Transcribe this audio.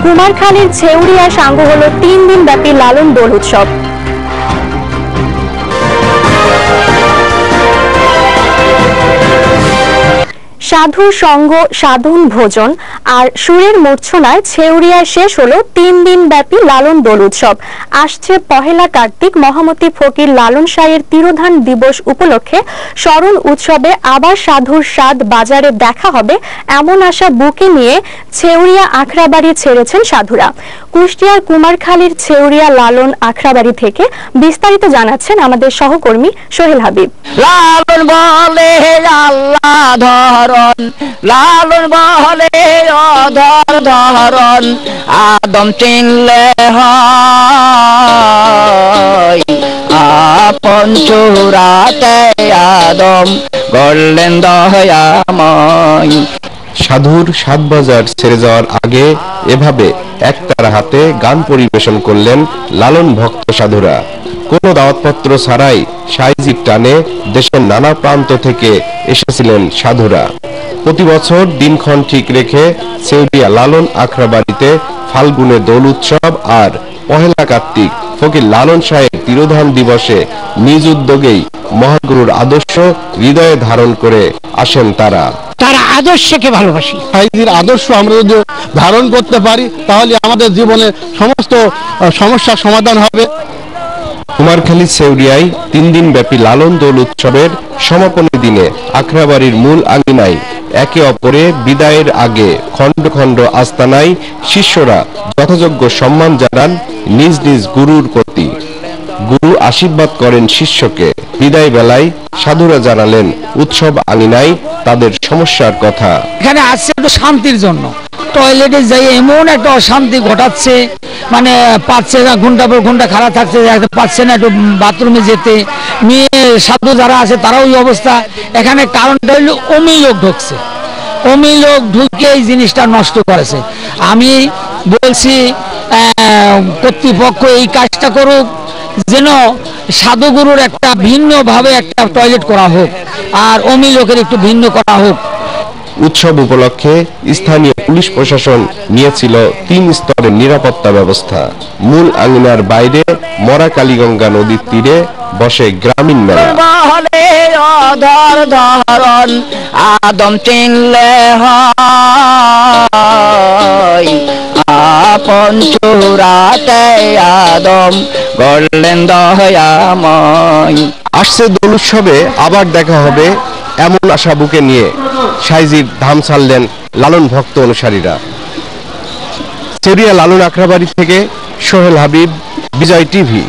কুমারখালীর ছেউরিয়া সাঙ্গ হলো 3 দিন ব্যাপী লালন দোল উৎসব। সাধু সঙ্গ, সাধন ভোজন আর সুরের মূর্ছনায় ছেউরিয়ায় শেষ হলো 3 দিন ব্যাপী লালন দোল উৎসব। আসছে পহেলা কার্তিক মহামতি ফকির লালন শাহের তিরোধান দিবস উপলক্ষে স্মরণ উৎসবে আবার সাধুর স্বাদ বাজারে দেখা হবে এমন আশা বুকে নিয়ে ছেউরিয়া আখড়াবাড়ি ছেড়েছেন সাধুরা। কুষ্টিয়ার কুমারখালীর ছেউরিয়া লালন আখড়াবাড়ি থেকে বিস্তারিত জানাচ্ছেন আমাদের সহকর্মী সোহেল হাবিব। লালন বলে আল্লাহ ধরন, লালন বলে অধর ধরন, আদম চিনলে হয় আপন চূড়াতে আদম গড়লেন দয়াময়। সাধুর সাত বাজার ছেড়ে যাওয়ার আগে এভাবে একতারা হাতে গান পরিবেশন করলেন লালন ভক্ত সাধুরা। কোনো দাওয়াতপত্র ছাড়াই সাইজির টানে দেশের নানা প্রান্ত থেকে এসেছিলেন সাধুরা। প্রতি বছর দিনক্ষণ ঠিক রেখে ছেউরিয়া লালন আখড়াবাড়িতে ফাল্গুনে দোল উৎসব আর পহেলা কার্তিক ফকির লালন শাহের তিরোধান দিবসে নিজ উদ্যোগেই মহাগুরুর আদর্শ হৃদয়ে ধারণ করে আসেন তারা। তার আদর্শকে ভালোবাসি। সাইজির আদর্শ আমরা যদি ধারণ করতে পারি তাহলে আমাদের জীবনের সমস্ত সমস্যার সমাধান হবে। কুমারখালী ছেউরিয়ায় 3 দিন ব্যাপী লালন দোল উৎসবের সমাপনী দিনে আখড়াবাড়ির মূল আঙিনায় একে অপরে বিদায়ের আগে খণ্ড খণ্ড আস্তানায় শিষ্যরা যথাযোগ্য সম্মান জানান নিজ নিজ গুরুর প্রতি। গুরু আশীর্বাদ করেন শিষ্যকে। বিদায় বেলায় সাধুরা জানালেন উৎসব আঙিনায় তাদের সমস্যার কথা। এখানে আসছে একটু শান্তির জন্য, টয়লেটে যাই এমন একটা অশান্তি ঘটাচ্ছে, মানে পাচ্ছে না, ঘন্টা পর ঘন্টা খারাপ থাকছে, পাচ্ছে না একটু বাথরুমে যেতে। মেয়ে সাধু যারা আছে তারাও ওই অবস্থা। এখানে কারণটা হলো অমি লোক ঢুকছে, অমি লোক ঢুকে এই জিনিসটা নষ্ট করেছে। আমি বলছি কর্তৃপক্ষ এই কাজটা করুক, যেন সাধুগুরুর একটা ভিন্নভাবে একটা টয়লেট করা হোক আর অমি লোকের একটু ভিন্ন করা হোক। উৎসব উপলক্ষে স্থানীয় পুলিশ প্রশাসন নিয়েছিল 3 স্তরের নিরাপত্তা ব্যবস্থা। মূল আঙিনার বাইরে মরা কালীগঙ্গা নদীর তীরে বসে গ্রামীণ মেলা। আদম চিনলে হয় আপন চূড়াতে আদম গড়লেন দয়াময়। আসছে দোল উৎসবে আবার দেখা হবে এমন আশা বুকে নিয়ে সাইজির ধাম ছাড়লেন লালন ভক্ত অনুসারীরা। ছেউরিয়া লালন আখড়াবাড়ি থেকে সোহেল হাবিব, বিজয় টিভি।